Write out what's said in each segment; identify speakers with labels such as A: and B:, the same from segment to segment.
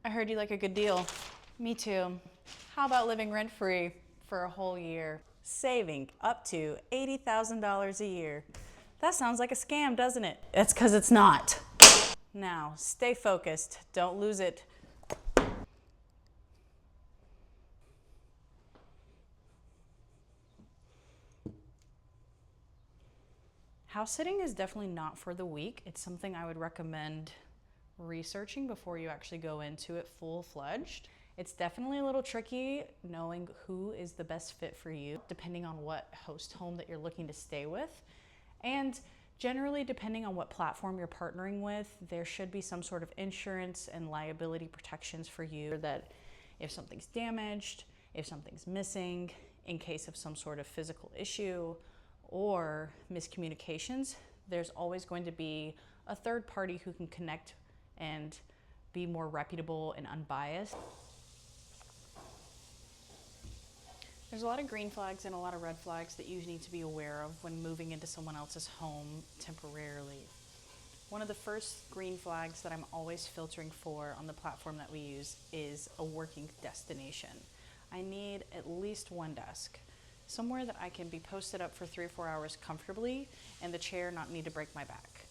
A: I heard you like a good deal. Me too. How about living rent-free for a whole year? Saving up to $80,000 a year. That sounds like a scam, doesn't it? That's because it's not. Now, stay focused. Don't lose it. House sitting is definitely not for the weak. It's something I would recommend researching before you actually go into it full-fledged. It's definitely a little tricky knowing who is the best fit for you, depending on what host home that you're looking to stay with. And generally, depending on what platform you're partnering with, there should be some sort of insurance and liability protections for you that if something's damaged, if something's missing, in case of some sort of physical issue or miscommunications, there's always going to be a third party who can connect and be more reputable and unbiased. There's a lot of green flags and a lot of red flags that you need to be aware of when moving into someone else's home temporarily. One of the first green flags that I'm always filtering for on the platform that we use is a working destination. I need at least one desk, somewhere that I can be posted up for 3 or 4 hours comfortably and the chair not need to break my back.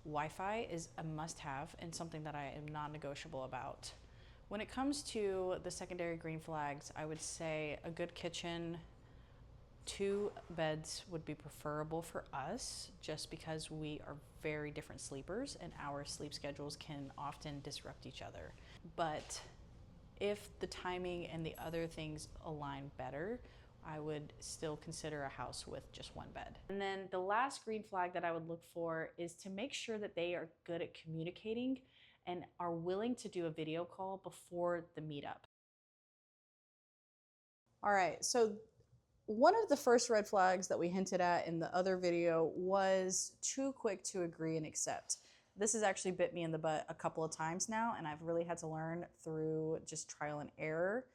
A: Wi-Fi is a must-have and something that I am non-negotiable about. When it comes to the secondary green flags, I would say a good kitchen, 2 beds would be preferable for us just because we are very different sleepers and our sleep schedules can often disrupt each other. But if the timing and the other things align better, I would still consider a house with just 1 bed. And then the last green flag that I would look for is to make sure that they are good at communicating and are willing to do a video call before the meetup. All right, so one of the first red flags that we hinted at in the other video was too quick to agree and accept. This has actually bit me in the butt a couple of times now, and I've really had to learn through just trial and error.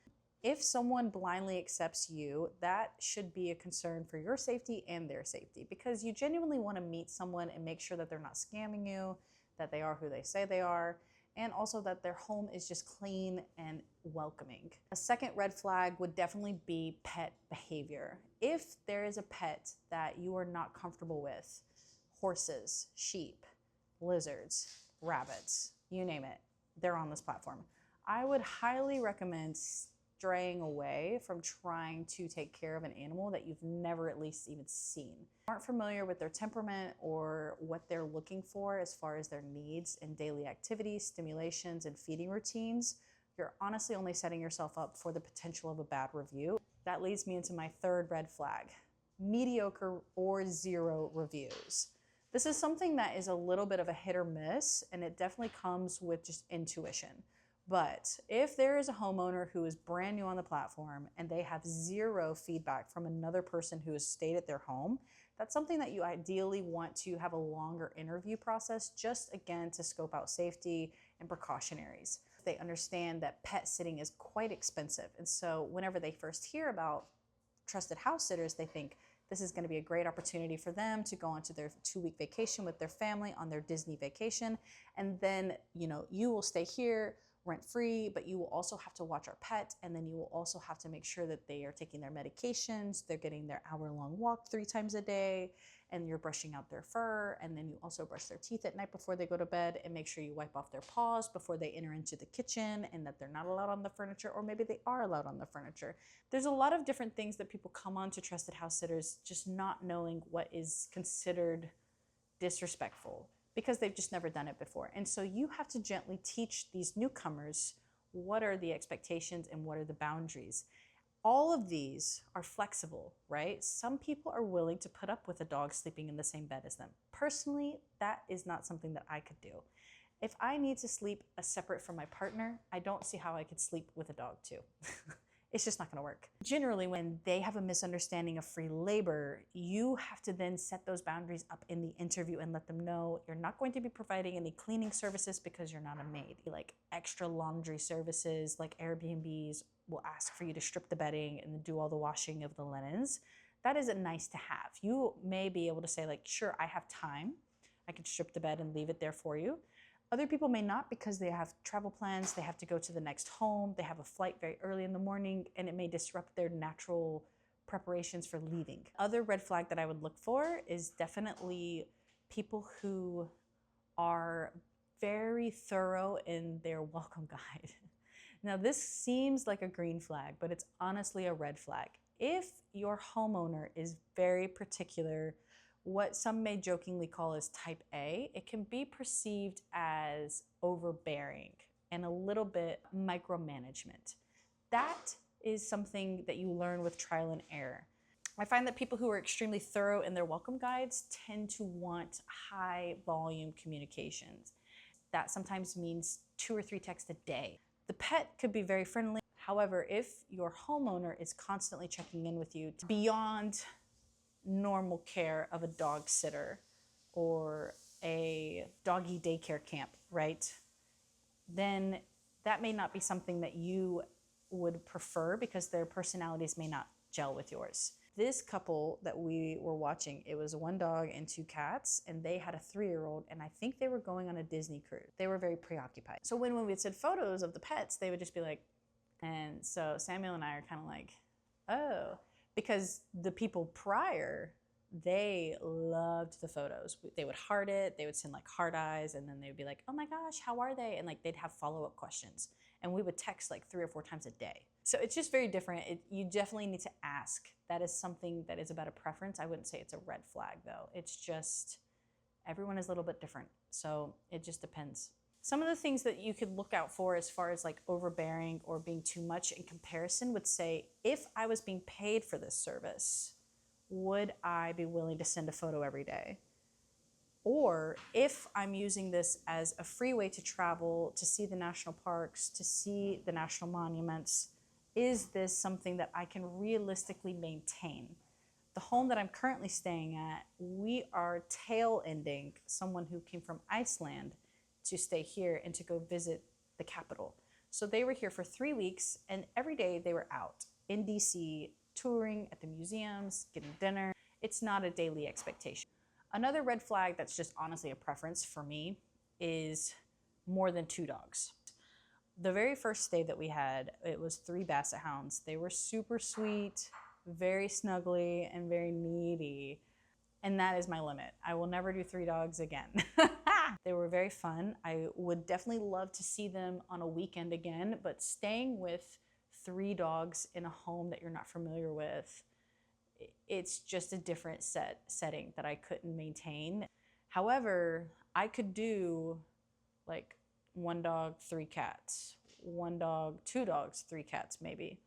A: If someone blindly accepts you, that should be a concern for your safety and their safety, because you genuinely want to meet someone and make sure that they're not scamming you, that they are who they say they are, and also that their home is just clean and welcoming. A second red flag would definitely be pet behavior. If there is a pet that you are not comfortable with, horses, sheep, lizards, rabbits, you name it, they're on this platform. I would highly recommend straying away from trying to take care of an animal that you've never at least even seen. Aren't familiar with their temperament or what they're looking for as far as their needs and daily activities, stimulations, and feeding routines, you're honestly only setting yourself up for the potential of a bad review. That leads me into my third red flag: mediocre or 0 reviews. This is something that is a little bit of a hit or miss, and it definitely comes with just intuition. But if there is a homeowner who is brand new on the platform and they have 0 feedback from another person who has stayed at their home, that's something that you ideally want to have a longer interview process, just again to scope out safety and precautionaries. They understand that pet sitting is quite expensive. And so whenever they first hear about trusted house sitters, they think this is going to be a great opportunity for them to go onto their 2-week vacation with their family on their Disney vacation. And then, you will stay here rent-free, but you will also have to watch our pet, and then you will also have to make sure that they are taking their medications, they're getting their hour-long walk 3 times a day, and you're brushing out their fur, and then you also brush their teeth at night before they go to bed, and make sure you wipe off their paws before they enter into the kitchen, and that they're not allowed on the furniture, or maybe they are allowed on the furniture. There's a lot of different things that people come on to Trusted House Sitters just not knowing what is considered disrespectful, because they've just never done it before. And so you have to gently teach these newcomers what are the expectations and what are the boundaries. All of these are flexible, right? Some people are willing to put up with a dog sleeping in the same bed as them. Personally, that is not something that I could do. If I need to sleep separate from my partner, I don't see how I could sleep with a dog too. It's just not going to work. Generally, when they have a misunderstanding of free labor, you have to then set those boundaries up in the interview and let them know you're not going to be providing any cleaning services because you're not a maid. Like extra laundry services, like Airbnbs will ask for you to strip the bedding and do all the washing of the linens. That is a nice to have. You may be able to say like, sure, I have time. I can strip the bed and leave it there for you. Other people may not because they have travel plans, they have to go to the next home, they have a flight very early in the morning, and it may disrupt their natural preparations for leaving. Other red flag that I would look for is definitely people who are very thorough in their welcome guide. Now, this seems like a green flag, but it's honestly a red flag. If your homeowner is very particular, what some may jokingly call as type A, it can be perceived as overbearing and a little bit micromanagement. That is something that you learn with trial and error. I find that people who are extremely thorough in their welcome guides tend to want high volume communications. That sometimes means 2 or 3 texts a day. The pet could be very friendly. However, if your homeowner is constantly checking in with you beyond normal care of a dog sitter or a doggy daycare camp, right? Then that may not be something that you would prefer because their personalities may not gel with yours. This couple that we were watching, it was 1 dog and 2 cats, and they had a 3-year-old, and I think they were going on a Disney cruise. They were very preoccupied. So when we said photos of the pets, they would just be like, and so Samuel and I are kind of like, oh, because the people prior, they loved the photos. They would heart it, they would send like heart eyes, and then they would be like, oh my gosh, how are they? And like they'd have follow-up questions. And we would text like 3 or 4 times a day. So it's just very different. You definitely need to ask. That is something that is about a preference. I wouldn't say it's a red flag though. It's just, everyone is a little bit different. So it just depends. Some of the things that you could look out for as far as like overbearing or being too much in comparison would say, if I was being paid for this service, would I be willing to send a photo every day? Or if I'm using this as a free way to travel, to see the national parks, to see the national monuments, is this something that I can realistically maintain? The home that I'm currently staying at, we are tail ending someone who came from Iceland to stay here and to go visit the capital. So they were here for 3 weeks, and every day they were out in DC, touring at the museums, getting dinner. It's not a daily expectation. Another red flag that's just honestly a preference for me is more than 2 dogs. The very first stay that we had, it was 3 basset hounds. They were super sweet, very snuggly, and very needy. And that is my limit. I will never do 3 dogs again. They were very fun. I would definitely love to see them on a weekend again, but staying with 3 dogs in a home that you're not familiar with, it's just a different setting that I couldn't maintain. However, I could do like 1 dog, 3 cats, 1 dog, 2 dogs, 3 cats maybe.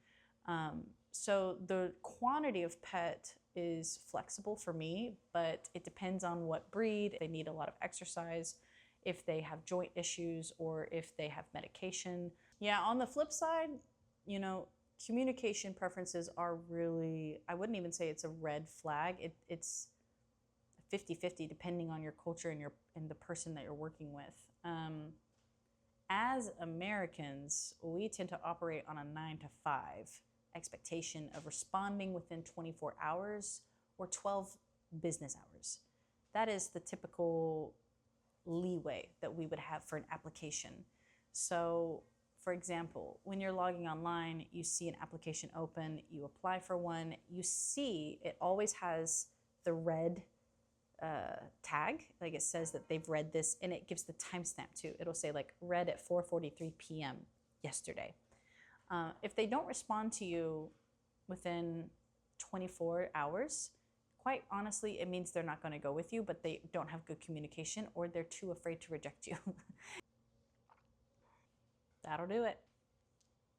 A: So the quantity of pet is flexible for me, but it depends on what breed. They need a lot of exercise, if they have joint issues, or if they have medication. Yeah, on the flip side, you know, communication preferences are really, I wouldn't even say it's a red flag. It's 50-50 depending on your culture and the person that you're working with. As Americans, we tend to operate on a 9 to 5 expectation of responding within 24 hours or 12 business hours. That is the typical leeway that we would have for an application. So, for example, when you're logging online, you see an application open, you apply for one, you see it always has the red tag, like it says that they've read this, and it gives the timestamp too. It'll say like read at 4:43 p.m. yesterday. If they don't respond to you within 24 hours, quite honestly, it means they're not going to go with you, but they don't have good communication or they're too afraid to reject you. That'll do it.